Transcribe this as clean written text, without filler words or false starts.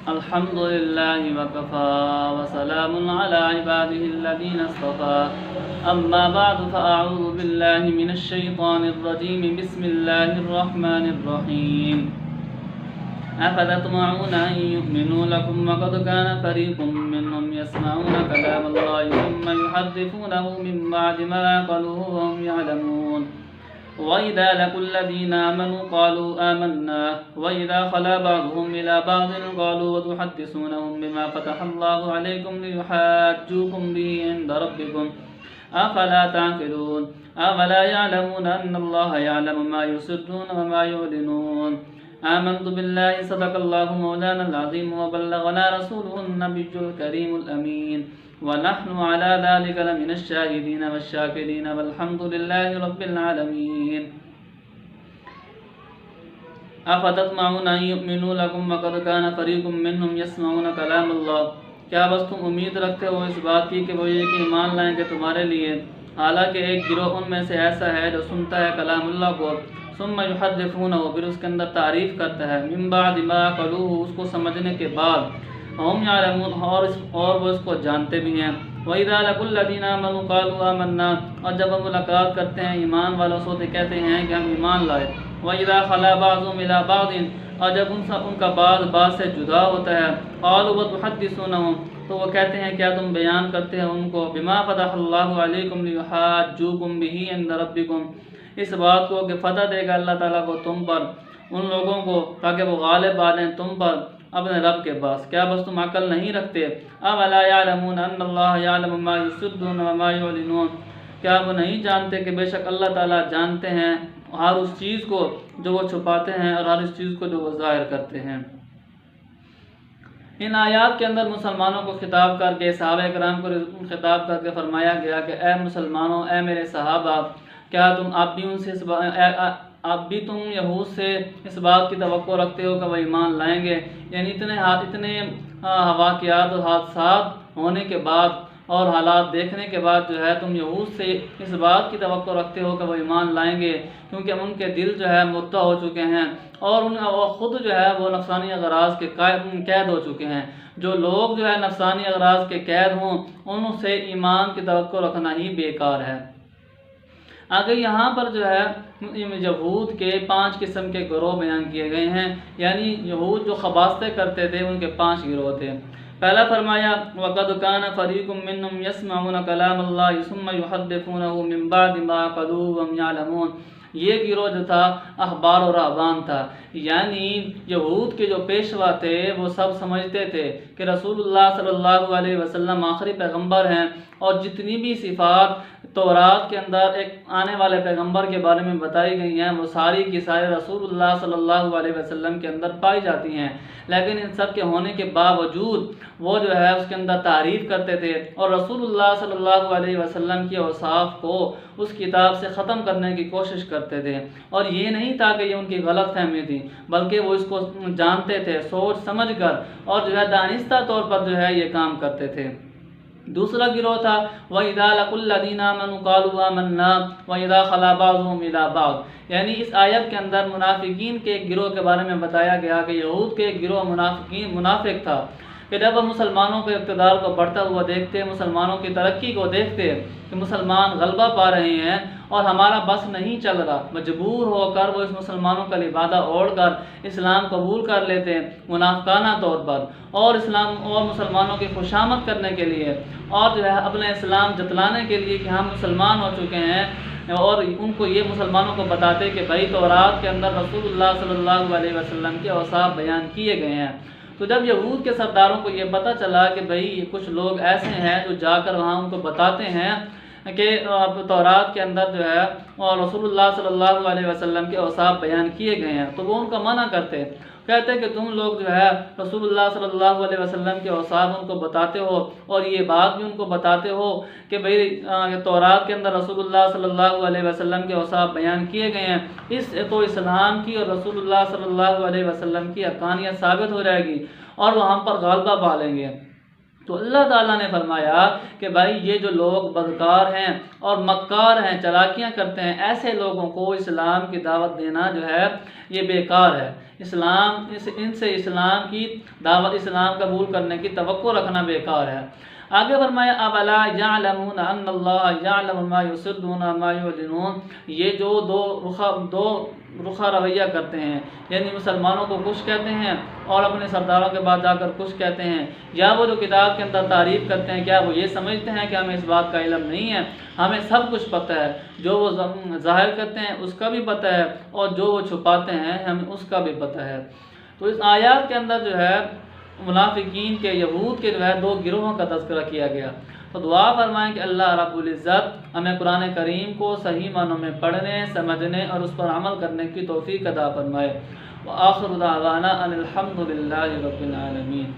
الحمد لله وكفى وسلام على عباده الذين اصطفى أما بعد فأعوذ بالله من الشيطان الرجيم بسم الله الرحمن الرحيم أفتطمعون أن يؤمنوا لكم وقد كان فريق منهم يسمعون كلام الله ثم يحرفونه من بعد ما عقلوه وهم يعلمون وإذا لقوا الذين آمنوا قالوا آمنا وإذا خلا بعضهم إلى بعض قالوا وتحدثونهم بما فتح الله عليكم ليحاجوكم به عند ربكم أفلا تعقلون أفلا يعلمون أن الله يعلم ما يسرون وما يعلنون آمنت بالله صدق الله مولانا العظيم وبلغنا رسوله النبي الكريم الأمين ونحن على ذلك لمن الشاهدين والشاكرين والحمد لله رب العالمين أفتطمعون أن يؤمنوا لكم وقد كان فريق منهم يسمعون كلام الله کیا بس تم امید رکھتے ہو اس بات کی کہ وہ یہ کہ ایمان لائیں گے تمہارے لیے، حالانکہ ایک گروہ ان میں سے ایسا ہے جو سنتا ہے کلام اللہ کو ثم یحرفونہ پھر اس کے اندر تعریف کرتا ہے من بعد ما عقلوہ اس کو سمجھنے کے بعد ہم یعلمون اور وہ اس کو جانتے بھی ہیں وَإِذَا لَقُوا الَّذِينَ آمَنُوا قَالُوا آمَنَّا اور جب ہم ملاقات کرتے ہیں ایمان والوں سے کہتے ہیں کہ ہم ایمان لائے وَإِذَا خَلَا بَعْضُهُمْ إِلَىٰ بَعْضٍ اور جب ان کا بعض سے جدا ہوتا ہے قَالُوا وَتُحَدِّثُونَهُمْ تو وہ کہتے ہیں کیا تم بیان کرتے ہیں ان کو بِمَا فَتَحَ اللَّهُ عَلَيْكُمْ لِيُحَاجُّوكُمْ بِهِ عِندَ رَبِّكُمْ اس بات کو کہ فتح دے گا اللہ تعالیٰ کو تم پر ان لوگوں کو تاکہ وہ غالب آ جائیں تم پر اپنے رب کے پاس، کیا بس تم عقل نہیں رکھتے اولا یعلمون ان اللہ یعلم ما یسرون وما یعلنون کیا وہ نہیں جانتے کہ بے شک اللہ تعالیٰ جانتے ہیں ہر اس چیز کو جو وہ چھپاتے ہیں اور ہر اس چیز کو جو وہ ظاہر کرتے ہیں۔ ان آیات کے اندر مسلمانوں کو خطاب کر کے صحابہ کرام کو خطاب کر کے فرمایا گیا کہ اے مسلمانوں، اے میرے صحابہ، کیا تم اب بھی تم یہود سے اس بات کی توقع رکھتے ہو کہ وہ ایمان لائیں گے؟ یعنی اتنے واقعات اور حادثات ہونے کے بعد اور حالات دیکھنے کے بعد جو ہے تم یہود سے اس بات کی توقع رکھتے ہو کہ وہ ایمان لائیں گے، کیونکہ ان کے دل جو ہے مردہ ہو چکے ہیں اور وہ خود جو ہے وہ نفسانی اغراض کے قید ہو چکے ہیں۔ جو لوگ جو ہے نفسانی اغراض کے قید ہوں ان سے ایمان کی توقع رکھنا ہی بیکار ہے۔ آگے یہاں پر جو ہے یہود کے 5 قسم کے گروہ بیان کیے گئے ہیں، یعنی یہود جو خباثتیں کرتے تھے ان کے 5 گروہ تھے۔ پہلا فرمایا وَقَدْ كَانَ فَرِيقٌ مِّنْهُمْ يَسْمَعُونَ كَلَامَ اللَّهِ ثُمَّ يُحَرِّفُونَهُ مِن بَعْدِ مَا عَقَلُوهُ وَهُمْ يَعْلَمُونَ یہ گروہ جو تھا احبار و رہبان تھا، یعنی یہود کے جو پیشوا تھے وہ سب سمجھتے تھے کہ رسول اللہ صلی اللہ علیہ وسلم آخری پیغمبر ہیں اور جتنی بھی صفات تورات کے اندر ایک آنے والے پیغمبر کے بارے میں بتائی گئی ہیں وہ ساری کی سارے رسول اللہ صلی اللہ علیہ وسلم کے اندر پائی جاتی ہیں، لیکن ان سب کے ہونے کے باوجود وہ جو ہے اس کے اندر تعریف کرتے تھے اور رسول اللہ صلی اللہ علیہ وسلم کی اوصاف کو اس کتاب سے ختم کرنے کی کوشش کرتے تھے، اور یہ نہیں تھا کہ یہ ان کی غلط فہمی تھی بلکہ وہ اس کو جانتے تھے سوچ سمجھ کر اور جو ہے دانستہ طور پر جو ہے یہ کام کرتے تھے۔ دوسرا گروہ تھا وَإِذَا لَقُوا الَّذِينَ آمَنُوا قَالُوا آمَنَّا وَإِذَا خَلَا بَعْضُهُمْ إِلَىٰ بَعْضٍ یعنی اس آیت کے اندر منافقین کے ایک گروہ کے بارے میں بتایا گیا کہ یہود کے ایک گروہ منافق تھا کہ جب وہ مسلمانوں کے اقتدار کو بڑھتا ہوا دیکھتے، مسلمانوں کی ترقی کو دیکھتے کہ مسلمان غلبہ پا رہے ہیں اور ہمارا بس نہیں چل رہا، مجبور ہو کر وہ اس مسلمانوں کا لبادہ اوڑھ کر اسلام قبول کر لیتے منافقانہ طور پر اور اسلام اور مسلمانوں کی خوشامد کرنے کے لیے اور جو ہے اپنے اسلام جتلانے کے لیے کہ ہم مسلمان ہو چکے ہیں، اور ان کو یہ مسلمانوں کو بتاتے کہ بھائی تورات کے اندر رسول اللہ صلی اللہ علیہ وسلم کے اوصاف بیان کیے گئے ہیں۔ تو جب یہود کے سرداروں کو یہ پتہ چلا کہ بھئی کچھ لوگ ایسے ہیں جو جا کر وہاں ان کو بتاتے ہیں کہ تورات کے اندر جو ہے اور رسول اللہ صلی اللہ علیہ وسلم کے اوصاف بیان کیے گئے ہیں، تو وہ ان کا منع کرتے، کہتے کہ تم لوگ جو ہے رسول اللہ صلی اللہ علیہ وسلم کے اوصاف ان کو بتاتے ہو اور یہ بات بھی ان کو بتاتے ہو کہ بھئی تورات کے اندر رسول اللہ صلی اللہ علیہ وسلم کے اوصاف بیان کیے گئے ہیں، اس تو اسلام کی اور رسول اللہ صلی اللہ علیہ وسلم کی حقانیت ثابت ہو جائے گی اور وہ ہم پر غلبہ پا لیں گے۔ تو اللہ تعالیٰ نے فرمایا کہ بھائی یہ جو لوگ بدکار ہیں اور مکار ہیں، چالاکیاں کرتے ہیں، ایسے لوگوں کو اسلام کی دعوت دینا جو ہے یہ بیکار ہے۔ ان سے اسلام کی دعوت، اسلام قبول کرنے کی توقع رکھنا بیکار ہے۔ آگے فرمایا اولا یعلمون ان اللہ یعلم ما یسرون ما یعلنون، یہ جو دو رخا رویہ کرتے ہیں، یعنی مسلمانوں کو کچھ کہتے ہیں اور اپنے سرداروں کے بعد جا کر کچھ کہتے ہیں، یا وہ جو کتاب کے اندر تعریف کرتے ہیں، کیا وہ یہ سمجھتے ہیں کہ ہمیں اس بات کا علم نہیں ہے؟ ہمیں سب کچھ پتہ ہے، جو وہ ظاہر کرتے ہیں اس کا بھی پتہ ہے اور جو وہ چھپاتے ہیں ہمیں اس کا بھی پتہ ہے۔ تو اس آیات کے اندر جو ہے منافقین کے، یہود کے جو ہے دو گروہوں کا تذکرہ کیا گیا۔ تو دعا فرمائیں کہ اللہ رب العزت ہمیں قرآن کریم کو صحیح معنوں میں پڑھنے، سمجھنے اور اس پر عمل کرنے کی توفیق عطا فرمائے۔ وآخر دعوانا ان الحمد للہ رب العالمین۔